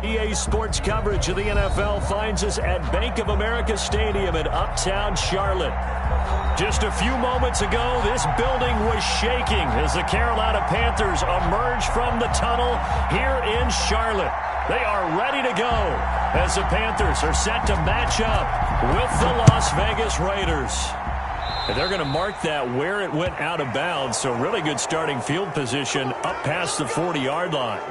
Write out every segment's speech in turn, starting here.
EA Sports coverage of the NFL finds us at Bank of America Stadium in Uptown Charlotte. Just a few moments ago, this building was shaking as the Carolina Panthers emerged from the tunnel here in Charlotte. They are ready to go as the Panthers are set to match up with the Las Vegas Raiders. And they're going to mark that where it went out of bounds, so really good starting field position up past the 40-yard line.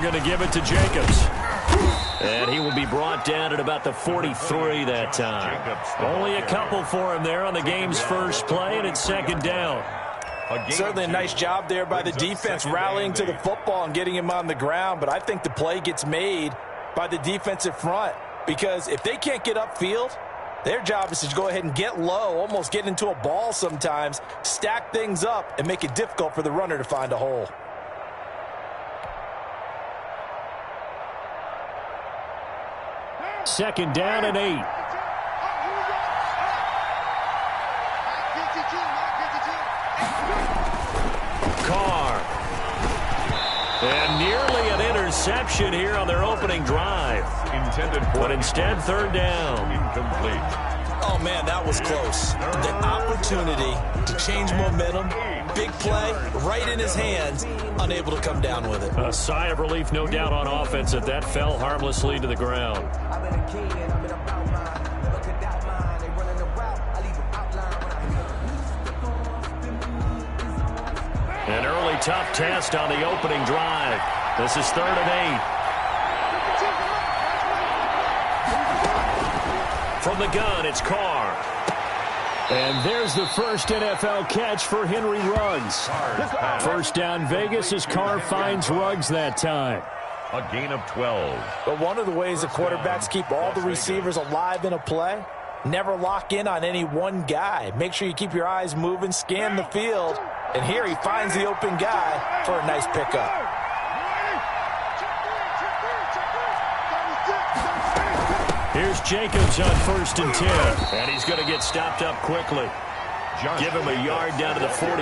Going to give it to Jacobs. And he will be brought down at about the 43 that time. Only a couple for him there on the game's first play, and it's second down. Certainly a nice job there by the defense rallying to the football and getting him on the ground, but I think the play gets made by the defensive front because if they can't get upfield, their job is to go ahead and get low, almost get into a ball sometimes, stack things up, and make it difficult for the runner to find a hole. Second down and 8. Carr. And nearly an interception here on their opening drive. But instead, third down. Incomplete. Oh, man, that was close. The opportunity to change momentum, big play, right in his hands, unable to come down with it. A sigh of relief, no doubt, on offense that that fell harmlessly to the ground. An early tough test on the opening drive. This is 3rd and 8. From the gun, it's Carr. And there's the first NFL catch for Henry Ruggs. First down Vegas as Carr finds Ruggs that time. A gain of 12. But one of the ways the quarterbacks keep all the receivers alive in a play, never lock in on any one guy. Make sure you keep your eyes moving, scan the field. And here he finds the open guy for a nice pickup. Here's Jacobs on 1st and 10. And he's going to get stopped up quickly. Give him a yard down to the 43.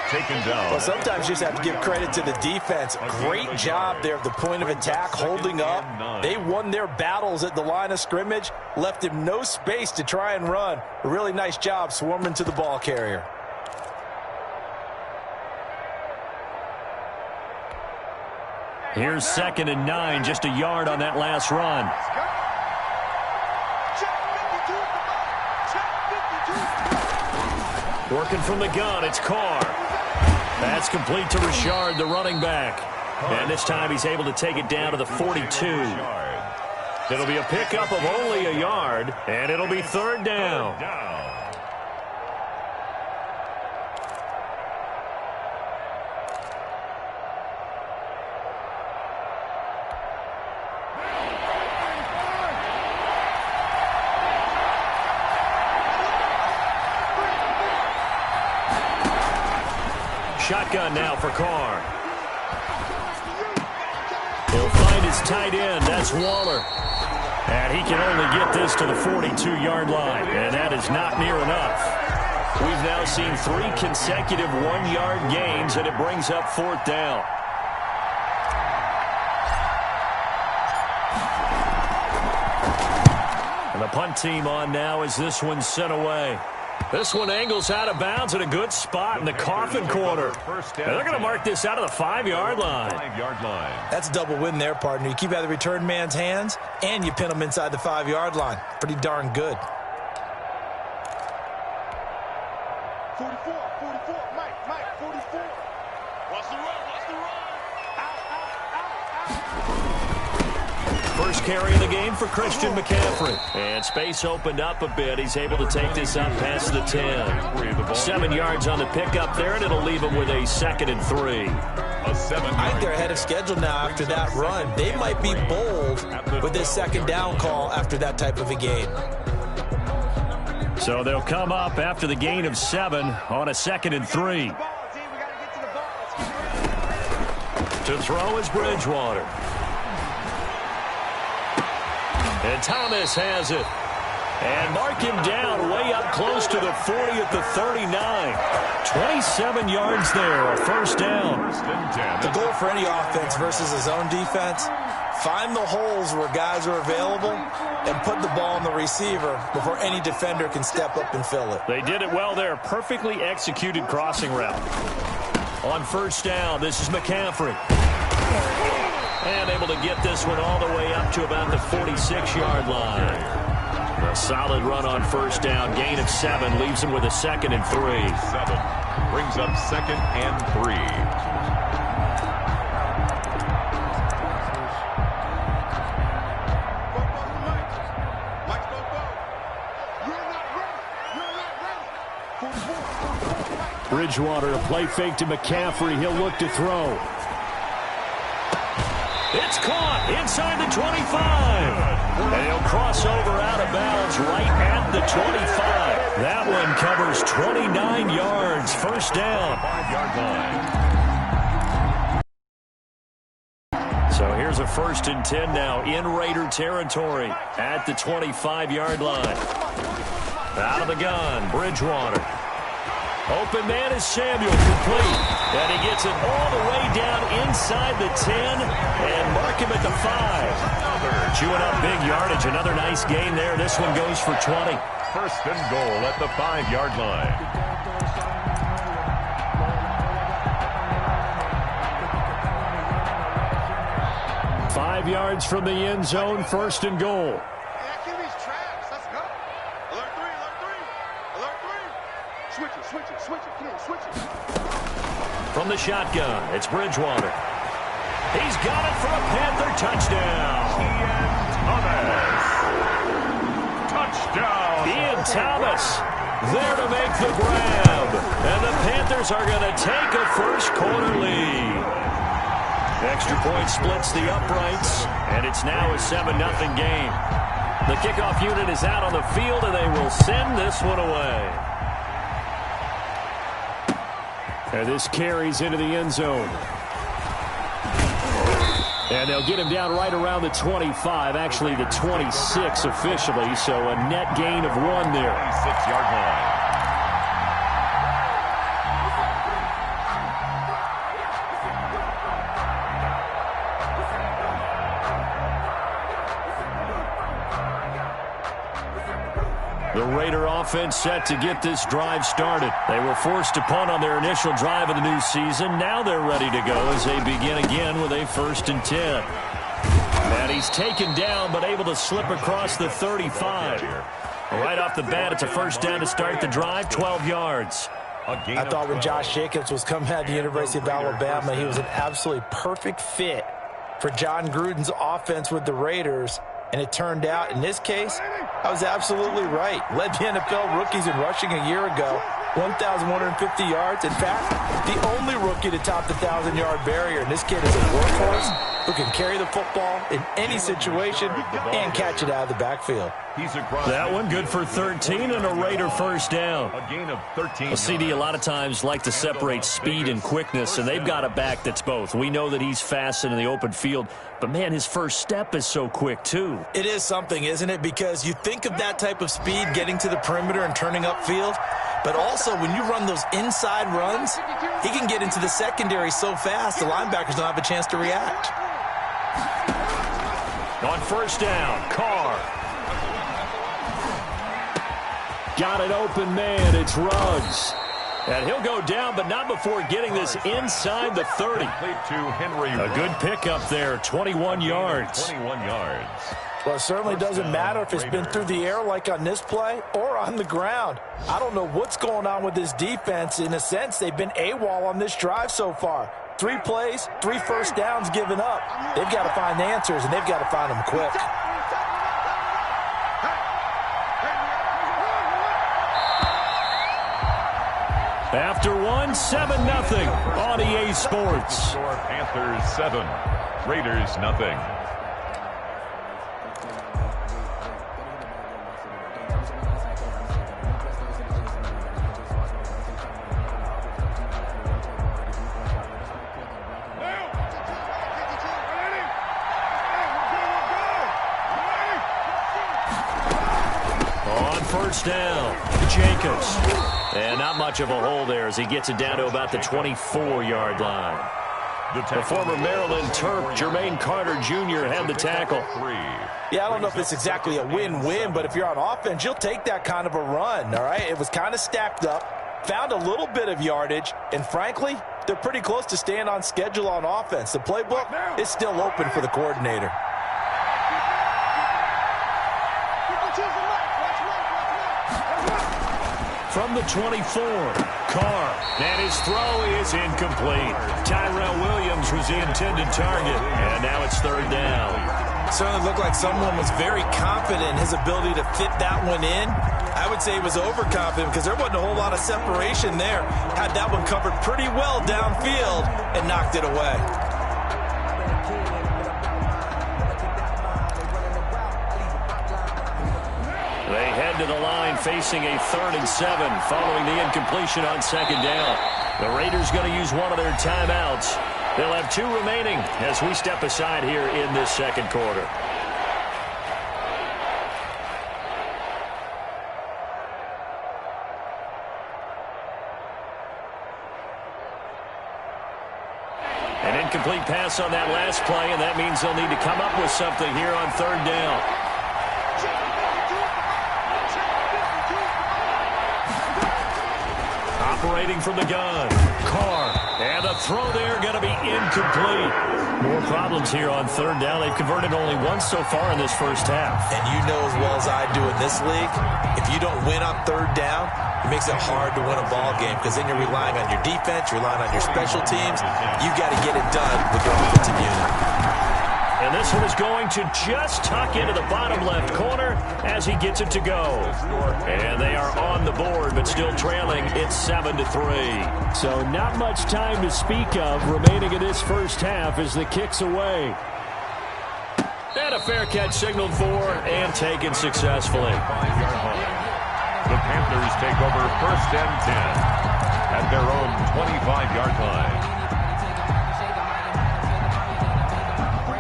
Taken down. Well, sometimes you just have to give credit to the defense. Great job there at the point of attack, holding up. They won their battles at the line of scrimmage, left him no space to try and run. A really nice job swarming to the ball carrier. Here's 2nd and 9, just a yard on that last run. Working from the gun, it's Carr. That's complete to Richard, the running back. And this time he's able to take it down to the 42. It'll be a pickup of only a yard, and it'll be 3rd down. Shotgun now for Carr. He'll find his tight end. That's Waller. And he can only get this to the 42-yard line. And that is not near enough. We've now seen 3 consecutive 1-yard gains, and it brings up 4th down. And the punt team on now as this one's sent away. This one angles out of bounds at a good spot in the coffin corner. And they're going to mark this out of the 5-yard line. That's a double win there, partner. You keep out of the return man's hands, and you pin him inside the 5-yard line. Pretty darn good. 44, Mike, 44. What's the run? First carry of the game for Christian McCaffrey. And space opened up a bit. He's able to take this up past the 10. 7 yards on the pickup there, and it'll leave him with a 2nd and 3. I think they're ahead of schedule now after that run. They might be bold with this 2nd down call after that type of a game. So they'll come up after the gain of 7 on a 2nd and 3. To throw is Bridgewater. And Thomas has it. And mark him down way up close to the 40 at the 39. 27 yards there, a first down. The goal for any offense versus his own defense, find the holes where guys are available and put the ball on the receiver before any defender can step up and fill it. They did it well there. Perfectly executed crossing route. On first down, this is McCaffrey. And able to get this one all the way up to about the 46-yard line. A solid run on first down. Gain of 7 leaves him with a 2nd and 3. 7 brings up 2nd and 3. Bridgewater, a play fake to McCaffrey. He'll look to throw. It's caught inside the 25. And he'll cross over out of bounds right at the 25. That one covers 29 yards. First down. 5-yard line. So here's a 1st and 10 now in Raider territory at the 25-yard line. Out of the gun, Bridgewater. Open man is Samuel, complete. And he gets it all the way down inside the 10 and mark him at the 5. Chewing up big yardage. Another nice gain there. This one goes for 20. 1st and goal at the 5-yard line. Five yards from the end zone. 1st and goal. From the shotgun, it's Bridgewater. He's got it for a Panther touchdown. Touchdown. Ian Thomas there to make the grab. And the Panthers are going to take a first-quarter lead. Extra point splits the uprights, and it's now a 7-0 game. The kickoff unit is out on the field, and they will send this one away. And this carries into the end zone. And they'll get him down right around the 25, actually the 26 officially, so a net gain of 1 there. 26-yard line. The Raider offense set to get this drive started. They were forced to punt on their initial drive of the new season. Now they're ready to go as they begin again with a 1st and 10. And he's taken down but able to slip across the 35. Right off the bat, it's a first down to start the drive, 12 yards. I thought when Josh Jacobs was coming out of the University of Alabama, he was an absolutely perfect fit for John Gruden's offense with the Raiders. And it turned out, in this case, I was absolutely right. Led the NFL rookies in rushing a year ago, 1,150 yards. In fact, the only rookie to top the 1,000-yard barrier. And this kid is a workhorse who can carry the football in any situation and catch it out of the backfield. That one good for 13 and a Raider first down. A gain of 13. A CD a lot of times like to separate speed and quickness, and they've got a back that's both. We know that he's fast in the open field, but, man, his first step is so quick, too. It is something, isn't it? Because you think of that type of speed getting to the perimeter and turning upfield, but also when you run those inside runs, he can get into the secondary so fast the linebackers don't have a chance to react. On first down, Carr. Got an open man. It's Ruggs. And he'll go down, but not before getting this inside the 30. A good pickup there, 21 yards. 21 yards. Well, it certainly doesn't matter if it's been through the air like on this play or on the ground. I don't know what's going on with this defense. In a sense, they've been AWOL on this drive so far. 3 plays, 3 first downs given up. They've got to find answers, and they've got to find them quick. After one, 7-0 on EA Sports. Panthers 7, Raiders 0. On first down, Jacobs. And not much of a hole there as he gets it down to about the 24-yard line. The former Maryland Terp, Jermaine Carter Jr. had the tackle. Yeah, I don't know if it's exactly a win-win, but if you're on offense, you'll take that kind of a run, all right? It was kind of stacked up, found a little bit of yardage, and frankly, they're pretty close to staying on schedule on offense. The playbook is still open for the coordinator. From the 24, Carr, and his throw is incomplete. Tyrell Williams was the intended target, and now it's third down. Certainly looked like someone was very confident in his ability to fit that one in. I would say he was overconfident because there wasn't a whole lot of separation there. Had that one covered pretty well downfield and knocked it away. They head to the line facing a 3rd and 7 following the incompletion on second down. The Raiders going to use one of their timeouts. They'll have 2 remaining as we step aside here in this second quarter. An incomplete pass on that last play, and that means they'll need to come up with something here on third down. Operating from the gun, Carr, and the throw there going to be incomplete. More problems here on third down. They've converted only once so far in this first half. And you know as well as I do in this league, if you don't win on third down, it makes it hard to win a ball game because then you're relying on your defense, you're relying on your special teams. You've got to get it done with your offensive unit. And this one is going to just tuck into the bottom left corner as he gets it to go. And they are on the board, but still trailing. It's 7-3. So not much time to speak of remaining in this first half as the kick's away. And a fair catch signaled for and taken successfully. The Panthers take over 1st and 10 at their own 25-yard line.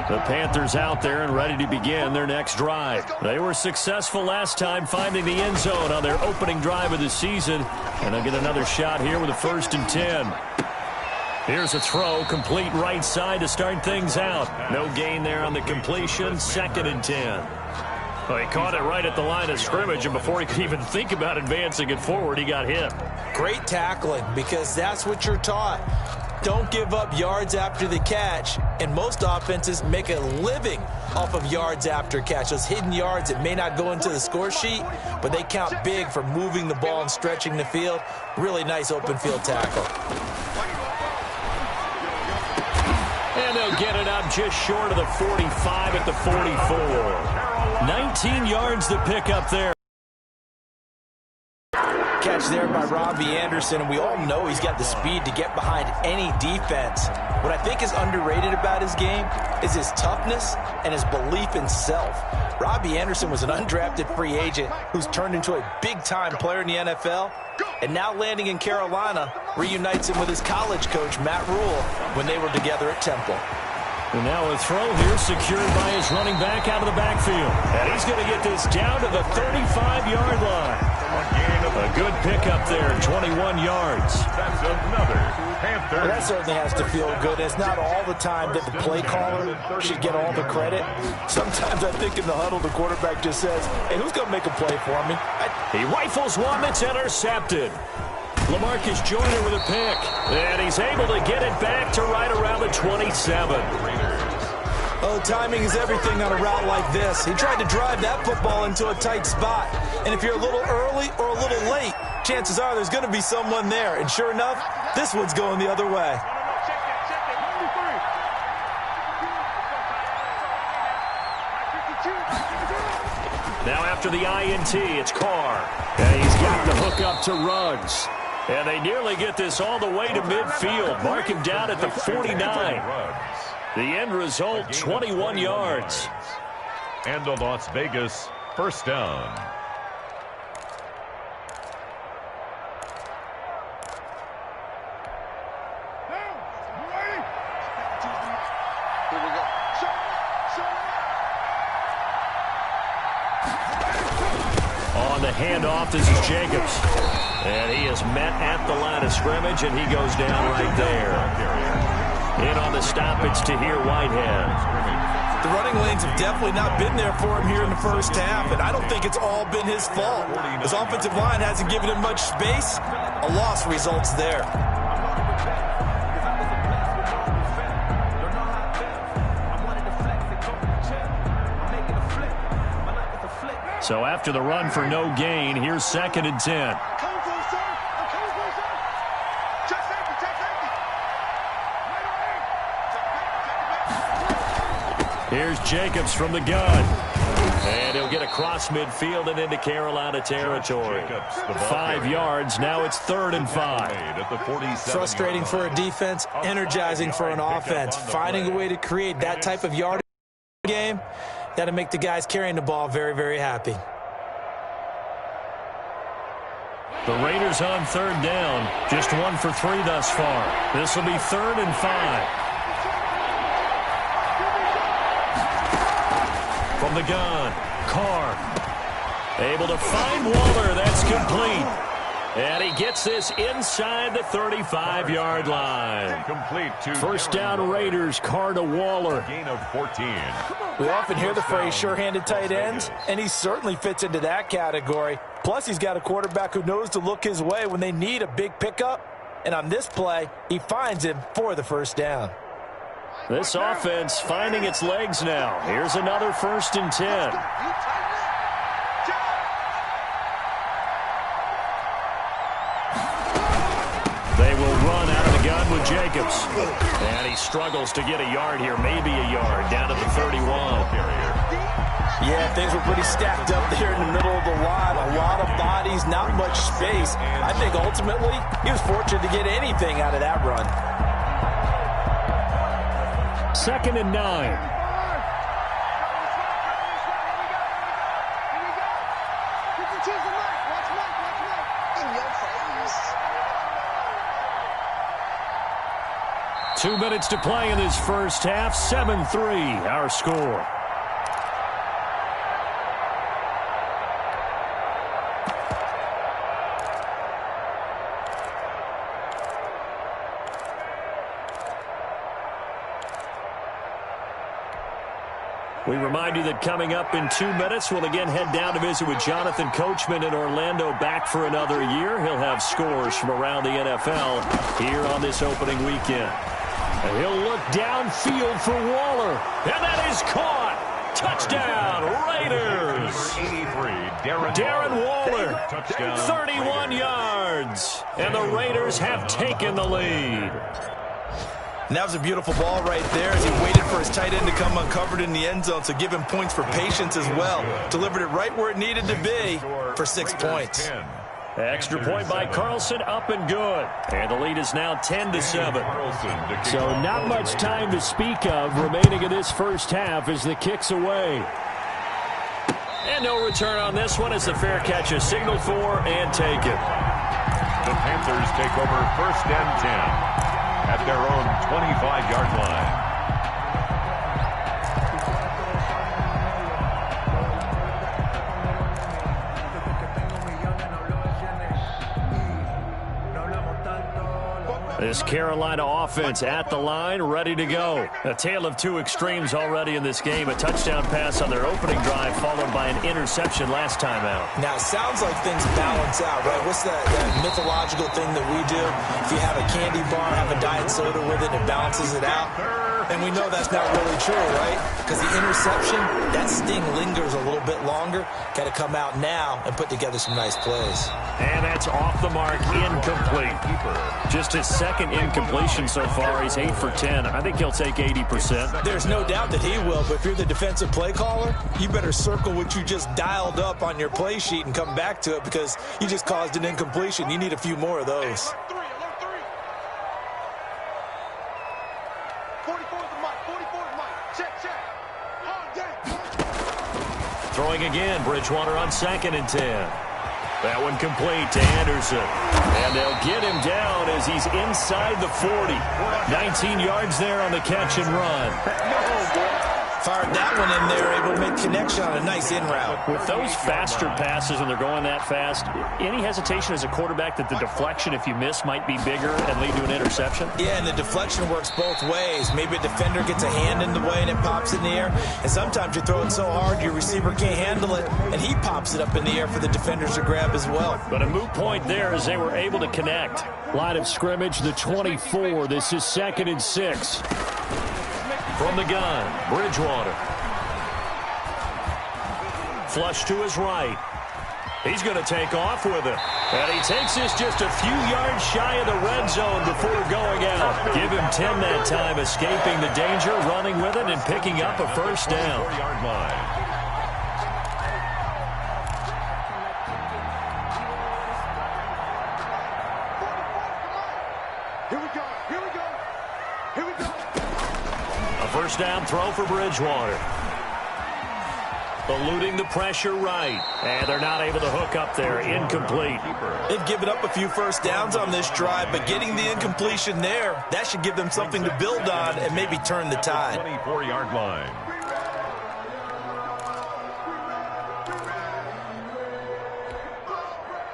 The Panthers out there and ready to begin their next drive. They were successful last time finding the end zone on their opening drive of the season. And they'll get another shot here with a 1st and 10. Here's a throw, complete right side to start things out. No gain there on the completion, 2nd and 10. Well, he caught it right at the line of scrimmage, and before he could even think about advancing it forward, he got hit. Great tackling, because that's what you're taught. Don't give up yards after the catch, and most offenses make a living off of yards after catch. Those hidden yards that may not go into the score sheet, but they count big for moving the ball and stretching the field. Really nice open field tackle. And they'll get it up just short of the 45 at the 44. 19 yards to pick up there. Catch there by Robbie Anderson, and we all know he's got the speed to get behind any defense. What I think is underrated about his game is his toughness and his belief in self. Robbie Anderson was an undrafted free agent who's turned into a big-time player in the NFL, and now landing in Carolina reunites him with his college coach, Matt Rule, when they were together at Temple. And now a throw here secured by his running back out of the backfield. And he's going to get this down to the 35-yard line. A good pickup there, 21 yards. That's another Panther. Well, that certainly has to feel good. It's not all the time that the play caller should get all the credit. Sometimes I think in the huddle, the quarterback just says, hey, who's going to make a play for me? He rifles one that's intercepted. LaMarcus Joyner with a pick. And he's able to get it back to right around the 27. Oh, timing is everything on a route like this. He tried to drive that football into a tight spot. And if you're a little early or a little late, chances are there's going to be someone there. And sure enough, this one's going the other way. Now after the INT, it's Carr. And he's got the hook up to Ruggs. And they nearly get this all the way to midfield. Mark him down at the 49. The end result, 21 yards. And the Las Vegas 1st down. On the handoff. This is Jacobs. And he is met at the line of scrimmage, and he goes down right there. In on the stoppage to here, Whitehead. The running lanes have definitely not been there for him here in the first half, and I don't think it's all been his fault. His offensive line hasn't given him much space. A loss results there. So after the run for no gain, here's 2nd and 10. Here's Jacobs from the gun. And he'll get across midfield and into Carolina territory. 5 yards. Now it's 3rd and 5. Frustrating for a defense, energizing for an offense. Finding a way to create that type of yardage game, that'll make the guys carrying the ball very, very happy. The Raiders on 3rd down. Just 1 for 3 thus far. This will be 3rd and 5. From the gun, Carr. Able to find Waller. That's complete. And he gets this inside the 35-yard line. Complete to 1st down Raiders, Carr to Waller. Gain of 14. We often hear the phrase sure-handed tight ends, and he certainly fits into that category. Plus, he's got a quarterback who knows to look his way when they need a big pickup. And on this play, he finds him for the 1st down. This offense finding its legs now. Here's another 1st and 10. They will run out of the gun with Jacobs. And he struggles to get a yard here, maybe a yard, down to the 31. Yeah, things were pretty stacked up there in the middle of the line. A lot of bodies, not much space. I think ultimately he was fortunate to get anything out of that run. 2nd and 9. Two minutes to play in this first half. 7-3 our score. We remind you that coming up in 2 minutes, we'll again head down to visit with Jonathan Coachman in Orlando, back for another year. He'll have scores from around the NFL here on this opening weekend. And he'll look downfield for Waller. And that is caught. Touchdown, Raiders. 83, Darren Waller. Touchdown, 31 Raiders. yards. And the Raiders have taken the lead. And that was a beautiful ball right there as he waited for his tight end to come uncovered in the end zone, so give him points for patience as well. Delivered it right where it needed to be for 6 points. Extra point by Carlson, up and good. And the lead is now 10-7. So not much time to speak of remaining in this first half as the kick's away. And no return on this one as the fair catch is signaled for and taken. The Panthers take over 1st and 10 at their own 25-yard line. This Carolina offense at the line, ready to go. A tale of two extremes already in this game. A touchdown pass on their opening drive, followed by an interception last time out. Now, it sounds like things balance out, right? What's that mythological thing that we do? If you have a candy bar, have a diet soda with it, it balances it out. And we know that's not really true, right? Because the interception, that sting lingers a little bit longer. Got to come out now and put together some nice plays. And that's off the mark, incomplete. Just his second incompletion so far. He's 8 for 10. I think he'll take 80%. There's no doubt that he will, but if you're the defensive play caller, you better circle what you just dialed up on your play sheet and come back to it because you just caused an incompletion. You need a few more of those. Throwing again, Bridgewater on 2nd and 10. That one complete to Anderson. And they'll get him down as he's inside the 40. 19 yards there on the catch and run. Fired that one in there, able to make connection on a nice in route. With those faster passes when they're going that fast, any hesitation as a quarterback that the deflection, if you miss, might be bigger and lead to an interception? Yeah, and the deflection works both ways. Maybe a defender gets a hand in the way and it pops in the air. And sometimes you throw it so hard your receiver can't handle it, and he pops it up in the air for the defenders to grab as well. But a moot point there as they were able to connect. Line of scrimmage, the 24. This is 2nd and 6. From the gun, Bridgewater. Flush to his right. He's going to take off with it. And he takes this just a few yards shy of the red zone before going out. Give him 10 that time, escaping the danger, running with it, and picking up a first down. 4-yard line. Here we go. Here we go. Here we go. A first down throw for Bridgewater. Eluding the pressure right. And they're not able to hook up there. Incomplete. They've given up a few first downs on this drive, but getting the incompletion there, that should give them something to build on and maybe turn the tide. 24-yard line.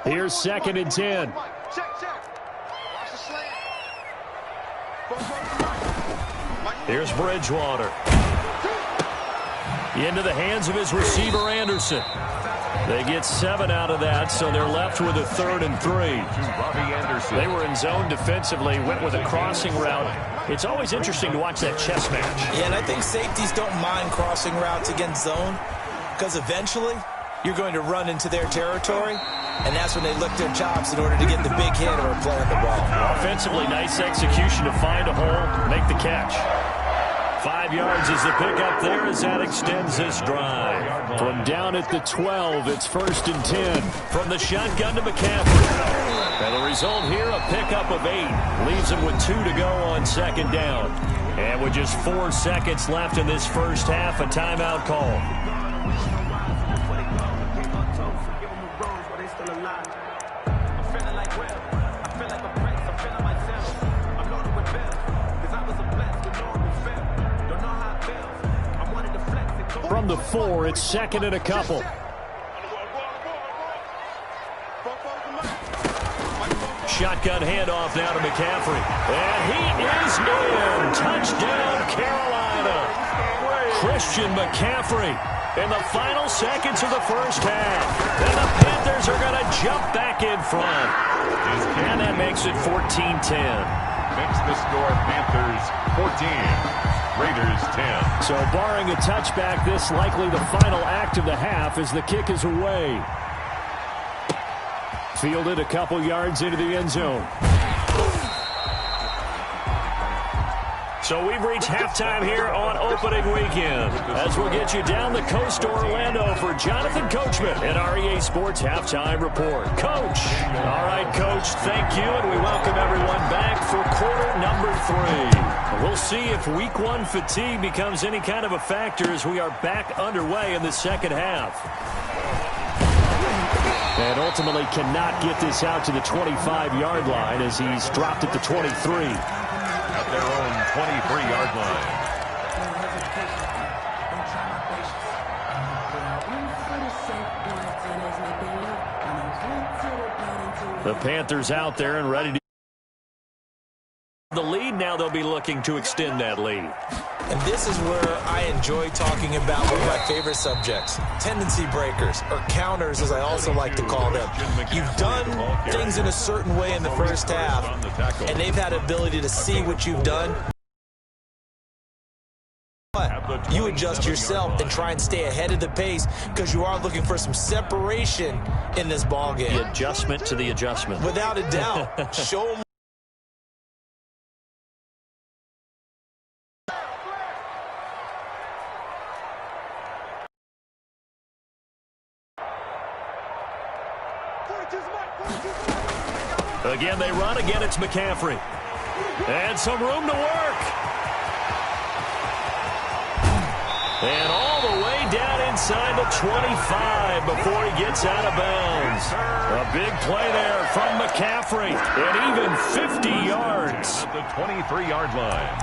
Here's 2nd and 10. Check, check. Watch the slant. Here's Bridgewater. Into the hands of his receiver, Anderson. They get 7 out of that, so they're left with a 3rd and 3. Robbie Anderson. They were in zone defensively, went with a crossing route. It's always interesting to watch that chess match. Yeah, and I think safeties don't mind crossing routes against zone because eventually you're going to run into their territory, and that's when they lick their chops in order to get the big hit or playing the ball. Offensively, nice execution to find a hole, make the catch. 5 yards is the pickup there as that extends this drive. From down at the 12, it's 1st and 10. From the shotgun to McCaffrey. And the result here, a pickup of 8. Leaves them with 2 to go on 2nd down. And with just 4 seconds left in this first half, a timeout call. From the 4, it's 2nd and a couple. Shotgun handoff now to McCaffrey. And he is in. Touchdown, Carolina. Christian McCaffrey in the final seconds of the first half. And the Panthers are going to jump back in front. And that makes it 14-10. Makes the score Panthers 14. Raiders 10. So barring a touchback, this likely the final act of the half as the kick is away. Fielded a couple yards into the end zone. So we've reached halftime here on opening weekend. As we'll get you down the coast to Orlando for Jonathan Coachman at our EA Sports Halftime Report. Coach. All right, Coach, thank you, and we welcome everyone back for quarter number 3. We'll see if week 1 fatigue becomes any kind of a factor as we are back underway in the second half. And ultimately cannot get this out to the 25-yard line as he's dropped it to 23. At their own 23-yard line. The Panthers out there and ready to the lead. Now they'll be looking to extend that lead. And this is where I enjoy talking about one of my favorite subjects, tendency breakers, or counters as I also like to call them. You've done things in a certain way in the first half, and they've had ability to see what you've done. But you adjust yourself and try and stay ahead of the pace because you are looking for some separation in this ballgame. The adjustment to the adjustment. Without a doubt. Show them. Again, they run. Again, it's McCaffrey. And some room to work. And all the way down inside the 25 before he gets out of bounds. A big play there from McCaffrey. And even 50 yards. At the 23-yard line.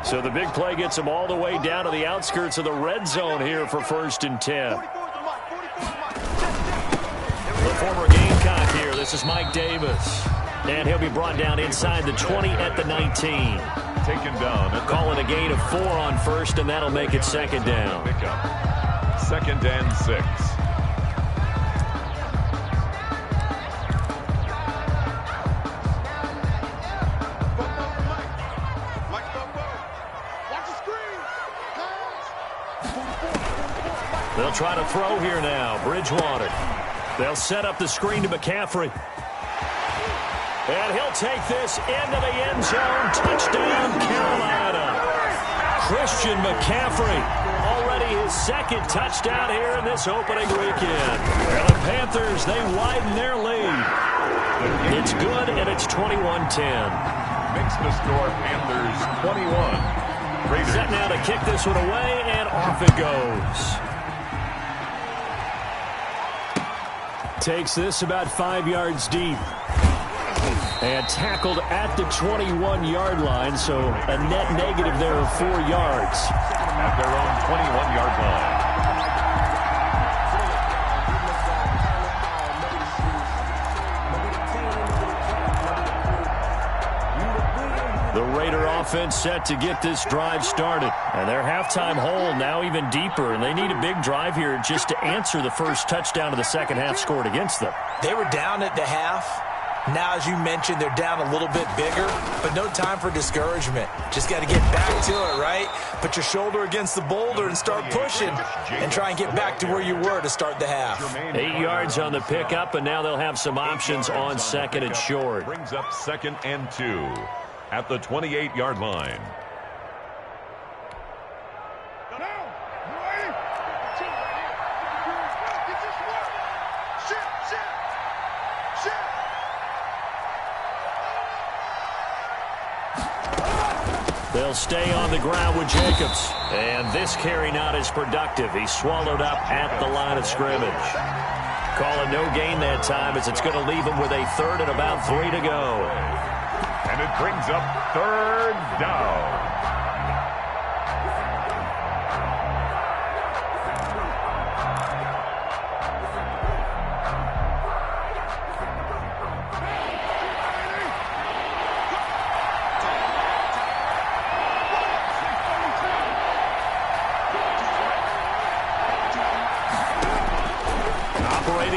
So the big play gets them all the way down to the outskirts of the red zone here for 1st and 10. The former Gamecock here. This is Mike Davis. And he'll be brought down inside the 20 at the 19. Taken down. Calling a gain of 4 on 1st, and that'll make it 2nd down. 2nd and 6. They'll try to throw here now. Bridgewater. They'll set up the screen to McCaffrey. And he'll take this into the end zone. Touchdown, Carolina. Christian McCaffrey. Already his 2nd touchdown here in this opening weekend. And the Panthers, they widen their lead. It's good, and it's 21-10. Makes the score Panthers 21. Raiders. Set now to kick this one away, and off it goes. Takes this about 5 yards deep. And tackled at the 21-yard line, so a net negative there of 4 yards. At their own 21-yard line. The Raider offense set to get this drive started. And their halftime hole now even deeper, and they need a big drive here just to answer the first touchdown of the second half scored against them. They were down at the half. Now, as you mentioned, they're down a little bit bigger, but no time for discouragement. Just got to get back to it, right? Put your shoulder against the boulder and start pushing and try and get back to where you were to start the half. 8 yards on the pickup, and now they'll have some options on 2nd and short. Brings up 2nd and 2 at the 28-yard line. They'll stay on the ground with Jacobs. And this carry not as productive. He's swallowed up at the line of scrimmage. Calling no gain that time as it's going to leave him with a 3rd and about 3 to go. And it brings up 3rd down.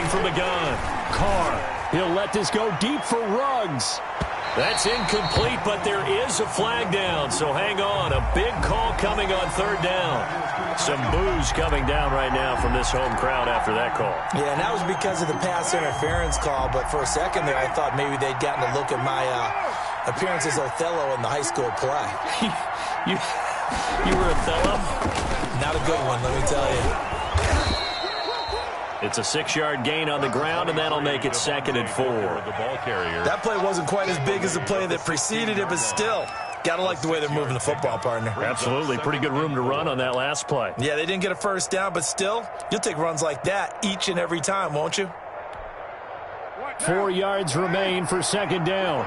From the gun. Carr. He'll let this go deep for Ruggs. That's incomplete, but there is a flag down, so hang on. A big call coming on 3rd down. Some boos coming down right now from this home crowd after that call. Yeah, and that was because of the pass interference call, but for a second there I thought maybe they'd gotten a look at my appearance as Othello in the high school play. You were Othello? Not a good one, let me tell you. It's a 6-yard gain on the ground, and that'll make it 2nd and 4. The ball carrier. That play wasn't quite as big as the play that preceded it, but still, gotta like the way they're moving the football, partner. Absolutely. Pretty good room to run on that last play. Yeah, they didn't get a 1st down, but still, you'll take runs like that each and every time, won't you? 4 yards remain for 2nd down.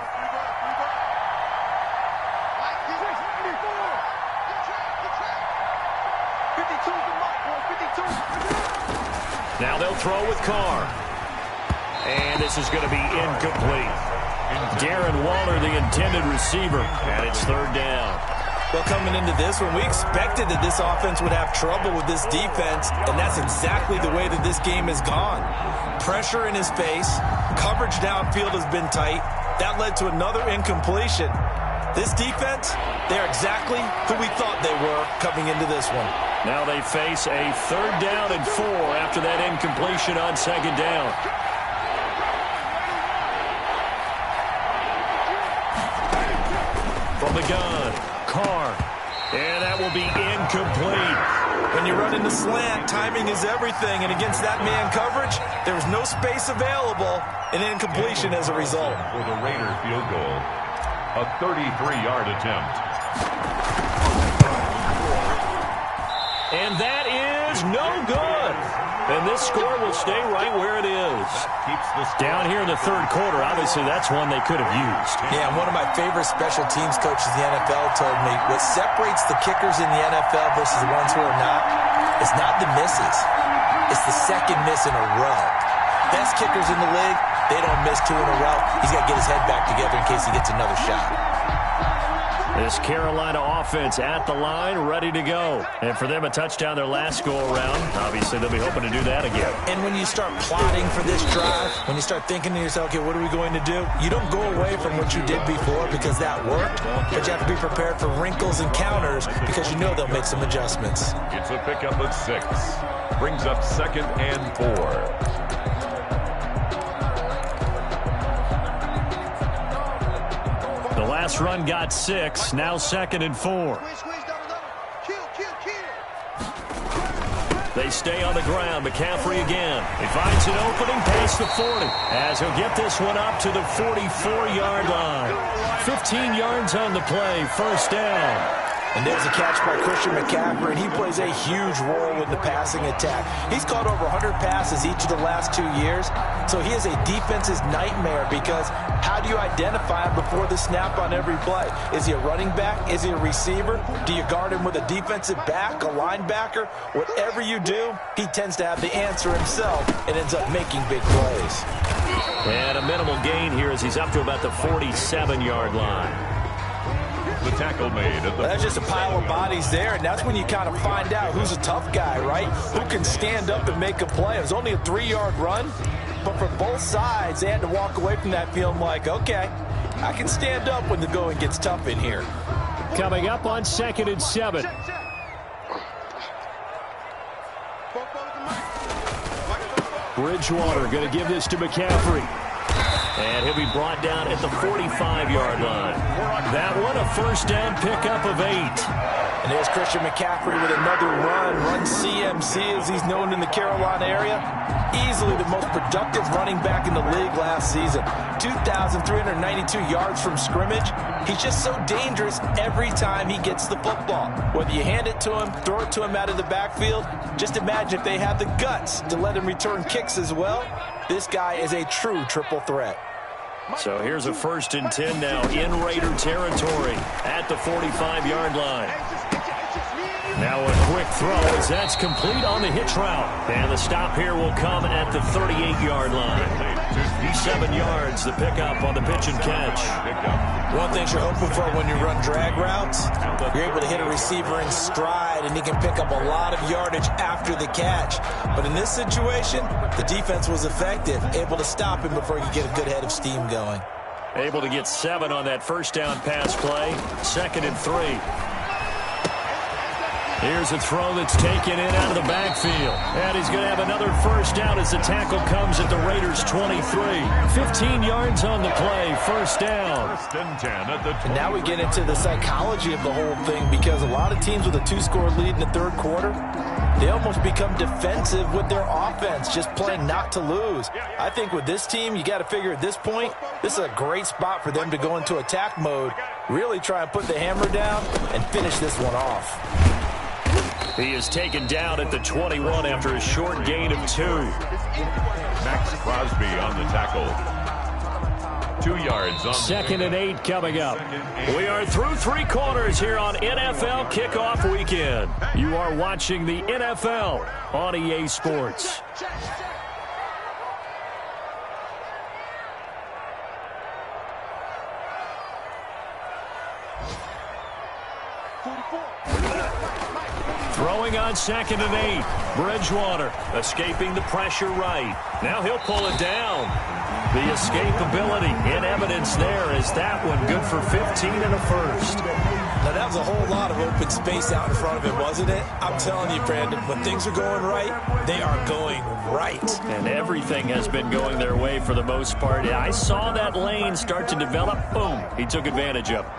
Now they'll throw with Carr. And this is going to be incomplete. Darren Waller, the intended receiver, and it's 3rd down. Well, coming into this one, we expected that this offense would have trouble with this defense, and that's exactly the way that this game has gone. Pressure in his face, coverage downfield has been tight. That led to another incompletion. This defense, they're exactly who we thought they were coming into this one. Now they face a 3rd down and 4 after that incompletion on 2nd down. From the gun, Carr. And that will be incomplete. When you run into slant, timing is everything. And against that man coverage, there was no space available. An incompletion as a result. For the Raider field goal, a 33-yard attempt. And that is no good. And this score will stay right where it is. Down here in the third quarter, obviously that's one they could have used. Yeah, and one of my favorite special teams coaches in the NFL told me what separates the kickers in the NFL versus the ones who are not is not the misses. It's the second miss in a row. Best kickers in the league, they don't miss 2 in a row. He's got to get his head back together in case he gets another shot. This Carolina offense at the line, ready to go. And for them, a touchdown their last go-around. Obviously, they'll be hoping to do that again. And when you start plotting for this drive, when you start thinking to yourself, okay, what are we going to do? You don't go away from what you did before because that worked, but you have to be prepared for wrinkles and counters because you know they'll make some adjustments. It's a pickup of 6. Brings up 2nd and 4. The last run got 6, now 2nd and 4. They stay on the ground. McCaffrey again. He finds an opening past the 40 as he'll get this one up to the 44-yard line. 15 yards on the play, first down. And there's a catch by Christian McCaffrey, and he plays a huge role in the passing attack. He's caught over 100 passes each of the last 2 years, so he is a defense's nightmare because how do you identify him before the snap on every play? Is he a running back? Is he a receiver? Do you guard him with a defensive back, a linebacker? Whatever you do, he tends to have the answer himself and ends up making big plays. And a minimal gain here as he's up to about the 47-yard line. The tackle made at the That's just a pile of bodies there, and that's when you kind of find out who's a tough guy, right? Who can stand up and make a play. It was only a 3-yard run, but for both sides, they had to walk away from that feeling like, okay, I can stand up when the going gets tough in here. Coming up on 2nd and 7. Bridgewater going to give this to McCaffrey. And he'll be brought down at the 45-yard line. That one, a first down pickup of 8. And there's Christian McCaffrey with another run CMC as he's known in the Carolina area. Easily the most productive running back in the league last season. 2,392 yards from scrimmage. He's just so dangerous every time he gets the football. Whether you hand it to him, throw it to him out of the backfield, just imagine if they have the guts to let him return kicks as well. This guy is a true triple threat. So here's a 1st and 10 now in Raider territory at the 45-yard line. Now a quick throw as that's complete on the hitch route. And the stop here will come at the 38-yard line. 7 yards, the pickup on the pitch and catch. One thing you're hoping for when you run drag routes, you're able to hit a receiver in stride, and he can pick up a lot of yardage after the catch. But in this situation, the defense was effective, able to stop him before he could get a good head of steam going. Able to get 7 on that first down pass play. 2nd and 3. Here's a throw that's taken in out of the backfield. And he's going to have another first down as the tackle comes at the Raiders' 23. 15 yards on the play, first down. 1st and 10 at the 20. And now we get into the psychology of the whole thing because a lot of teams with a 2-score lead in the third quarter, they almost become defensive with their offense, just playing not to lose. I think with this team, you got to figure at this point, this is a great spot for them to go into attack mode, really try and put the hammer down and finish this one off. He is taken down at the 21 after a short gain of 2. Max Crosby on the tackle. 2 yards on 2nd and 8 coming up. We are through 3 quarters here on NFL Kickoff Weekend. You are watching the NFL on EA Sports. Throwing on 2nd and 8. Bridgewater escaping the pressure right. Now he'll pull it down. The escapability in evidence there as that one good for 15 and a first. Now that was a whole lot of open space out in front of him, wasn't it? I'm telling you, Brandon, when things are going right, they are going right. And everything has been going their way for the most part. I saw that lane start to develop. Boom. He took advantage of it.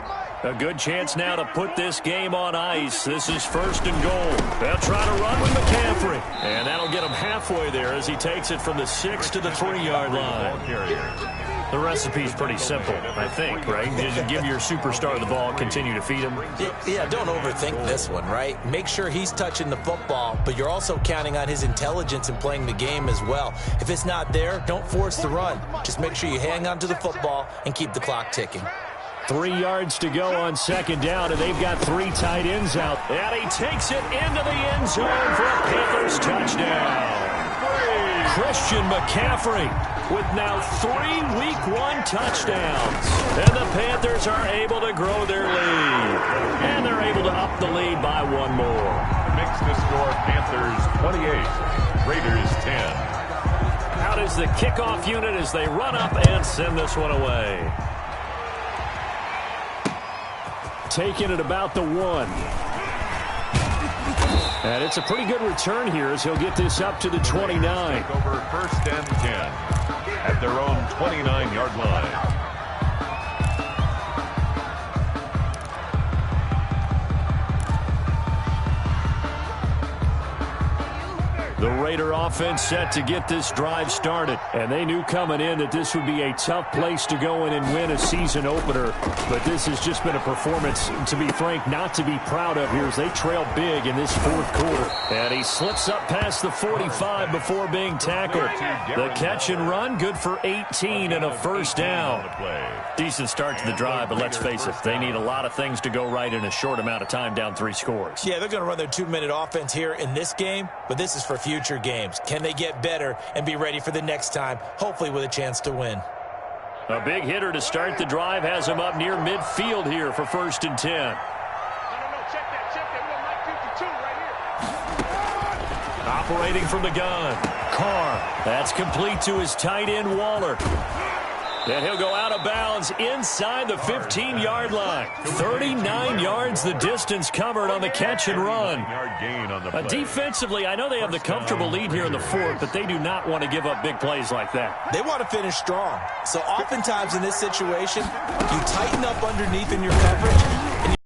A good chance now to put this game on ice. This is 1st and goal. They'll try to run with McCaffrey. And that'll get him halfway there as he takes it from the 6 to the 3-yard line. The recipe's pretty simple, I think, right? Just give your superstar the ball, continue to feed him. Yeah, don't overthink this one, right? Make sure he's touching the football, but you're also counting on his intelligence in playing the game as well. If it's not there, don't force the run. Just make sure you hang on to the football and keep the clock ticking. 3 yards to go on second down, and they've got 3 tight ends out. And he takes it into the end zone for a Panthers touchdown. Christian McCaffrey with now 3 Week 1 touchdowns. And the Panthers are able to grow their lead. And they're able to up the lead by 1 more. Makes the score Panthers 28, Raiders 10. Out is the kickoff unit as they run up and send this one away. Taking it about the 1. And it's a pretty good return here as he'll get this up to the 29. Take over first and 10 at their own 29-yard line. The Raider offense set to get this drive started. And they knew coming in that this would be a tough place to go in and win a season opener. But this has just been a performance, to be frank, not to be proud of here as they trail big in this 4th quarter. And he slips up past the 45 before being tackled. The catch and run, good for 18 and a first down. Decent start to the drive, but let's face it, they need a lot of things to go right in a short amount of time, down 3 scores. Yeah, they're going to run their 2-minute offense here in this game, but this is for future games. Can they get better and be ready for the next time, hopefully with a chance to win? A big hitter to start the drive has him up near midfield here for first and 10. Check that. We got Mike 52 right here. Operating from the gun. Carr. That's complete to his tight end, Waller. And he'll go out of bounds inside the 15-yard line. 39 yards the distance covered on the catch and run. Defensively, I know they have the comfortable lead here in the 4th, but they do not want to give up big plays like that. They want to finish strong. So oftentimes in this situation, you tighten up underneath in your coverage, and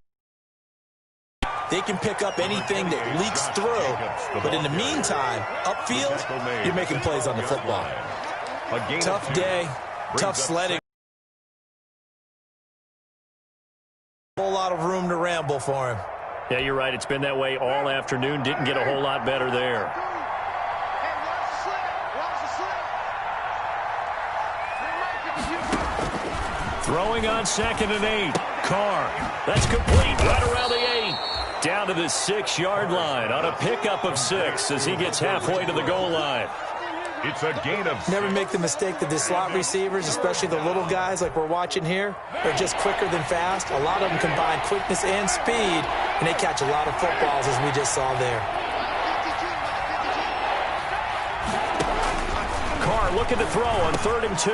they can pick up anything that leaks through. But in the meantime, upfield, you're making plays on the football. Tough day. Tough sledding. A whole lot of room to ramble for him. Yeah, you're right. It's been that way all afternoon. Didn't get a whole lot better there. Throwing on 2nd and 8. Carr. That's complete right around the 8. Down to the 6-yard line on a pickup of 6 as he gets halfway to the goal line. It's a gain of 6. Never make the mistake that the slot receivers, especially the little guys like we're watching here, are just quicker than fast. A lot of them combine quickness and speed, and they catch a lot of footballs, as we just saw there. Carr looking to throw on 3rd and 2.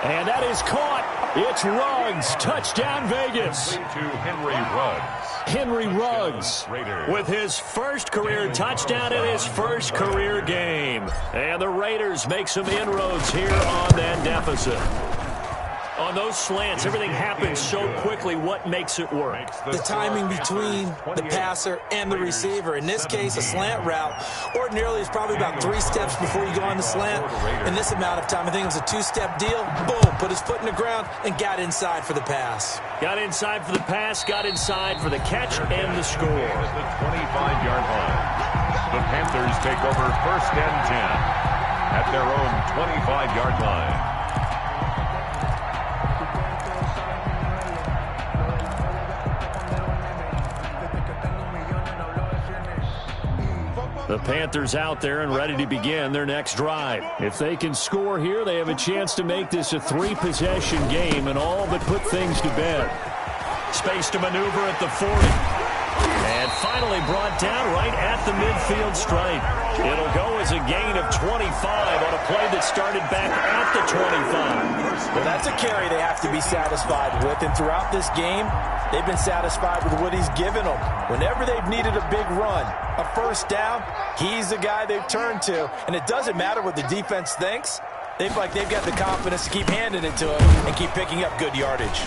And that is caught. It's Ruggs. Touchdown, Vegas. To Henry Ruggs. Henry Ruggs with his first career touchdown in his first career game. And the Raiders make some inroads here on that deficit. On those slants, everything happens so quickly. What makes it work? The timing between the passer and the receiver. In this case, a slant route ordinarily is probably about 3 steps before you go on the slant. In this amount of time, I think it was a 2-step deal. Boom, put his foot in the ground and got inside for the pass. Got inside for the pass, got inside for the catch and the score. The 25-yard line. The Panthers take over first and 10 at their own 25-yard line. The Panthers out there and ready to begin their next drive. If they can score here, they have a chance to make this a 3-possession game and all but put things to bed. Space to maneuver at the 40. And finally brought down right at the midfield stripe. It'll go as a gain of 25 on a play that started back at the 25. Well, that's a carry they have to be satisfied with. And throughout this game, they've been satisfied with what he's given them. Whenever they've needed a big run, a first down, he's the guy they've turned to. And it doesn't matter what the defense thinks. They've got the confidence to keep handing it to him and keep picking up good yardage.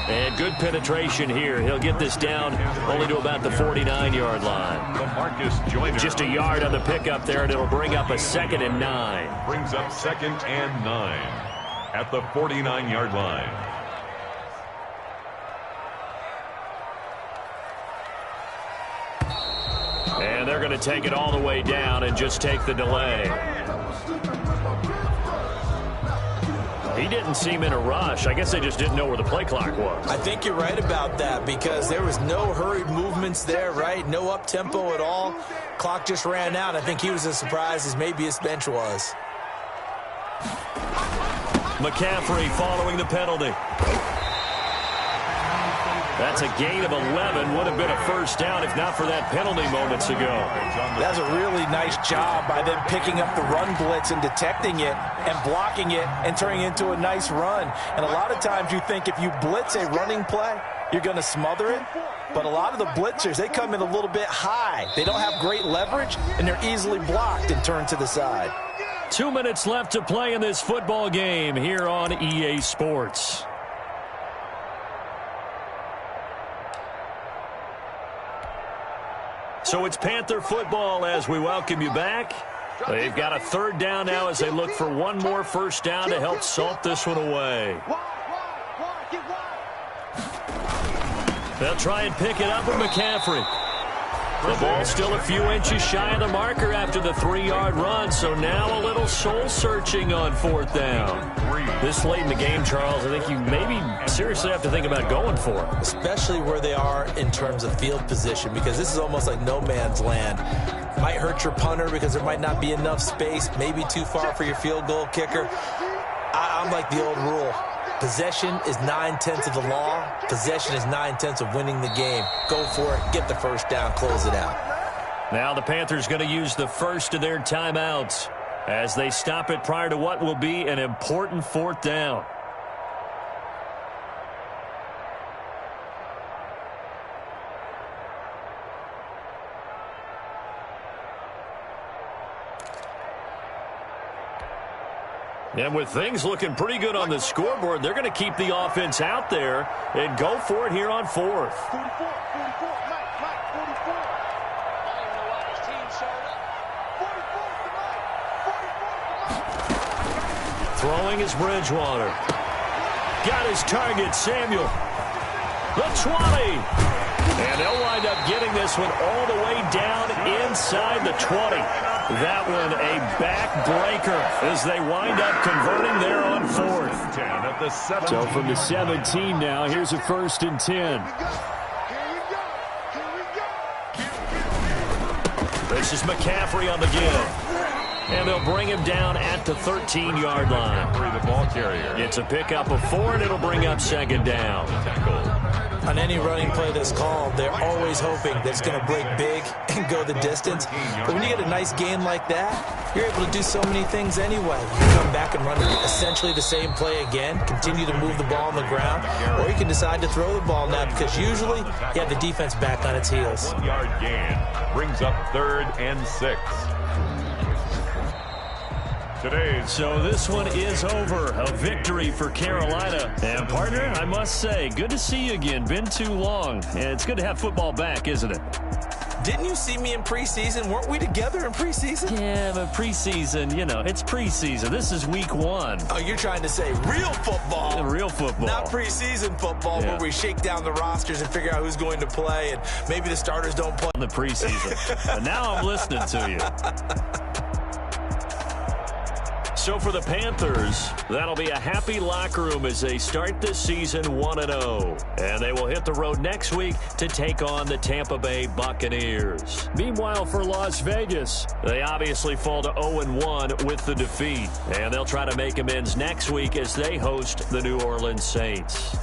And good penetration here. He'll get this down only to about the 49-yard line. Just a yard on the pickup there, and it'll bring up a 2nd and 9. Brings up 2nd and 9 at the 49-yard line. And they're going to take it all the way down and just take the delay. He didn't seem in a rush. I guess they just didn't know where the play clock was. I think you're right about that because there was no hurried movements there, right? No up-tempo at all. Clock just ran out. I think he was as surprised as maybe his bench was. McCaffrey following the penalty. That's a gain of 11. Would have been a first down if not for that penalty moments ago. That's a really nice job by them picking up the run blitz and detecting it and blocking it and turning it into a nice run. And a lot of times you think if you blitz a running play, you're going to smother it. But a lot of the blitzers, they come in a little bit high. They don't have great leverage, and they're easily blocked and turned to the side. 2 minutes left to play in this football game here on EA Sports. So it's Panther football as we welcome you back. They've got a third down now as they look for one more first down to help salt this one away. They'll try and pick it up with McCaffrey. The ball still a few inches shy of the marker after the 3-yard run, so now a little soul-searching on fourth down. This late in the game, Charles, I think you maybe seriously have to think about going for it. Especially where they are in terms of field position, because this is almost like no man's land. Might hurt your punter because there might not be enough space, maybe too far for your field goal kicker. I'm like the old rule. Possession is 9/10 of the law. Possession is 9/10 of winning the game. Go for it. Get the first down. Close it out. Now the Panthers going to use the first of their timeouts as they stop it prior to what will be an important fourth down. And with things looking pretty good on the scoreboard, they're going to keep the offense out there and go for it here on fourth. 44, Mike, 44. I don't know why this team showed up. 44 to Mike. Throwing is Bridgewater. Got his target, Samuel. The 20. And they'll wind up getting this one all the way down inside the 20. That one a backbreaker as they wind up converting there on fourth. 10 at the 17. So from the 17 now, here's a 1st and 10. This is McCaffrey on the give. And they'll bring him down at the 13-yard line. The ball carrier. It's a pickup of 4, and it'll bring up second down. On any running play that's called, they're always hoping that it's going to break big and go the distance. But when you get a nice gain like that, you're able to do so many things anyway. You can come back and run essentially the same play again, continue to move the ball on the ground, or you can decide to throw the ball now because usually you have the defense back on its heels. 1-yard gain brings up 3rd and 6. So this one is over. A victory for Carolina. And, partner, I must say, good to see you again. Been too long. And it's good to have football back, isn't it? Didn't you see me in preseason? Weren't we together in preseason? Yeah, but preseason, you know, it's preseason. This is week 1. Oh, you're trying to say real football. Real football. Not preseason football where we shake down the rosters and figure out who's going to play and maybe the starters don't play. In the preseason. And now I'm listening to you. So for the Panthers, that'll be a happy locker room as they start this season 1-0. And they will hit the road next week to take on the Tampa Bay Buccaneers. Meanwhile, for Las Vegas, they obviously fall to 0-1 with the defeat. And they'll try to make amends next week as they host the New Orleans Saints.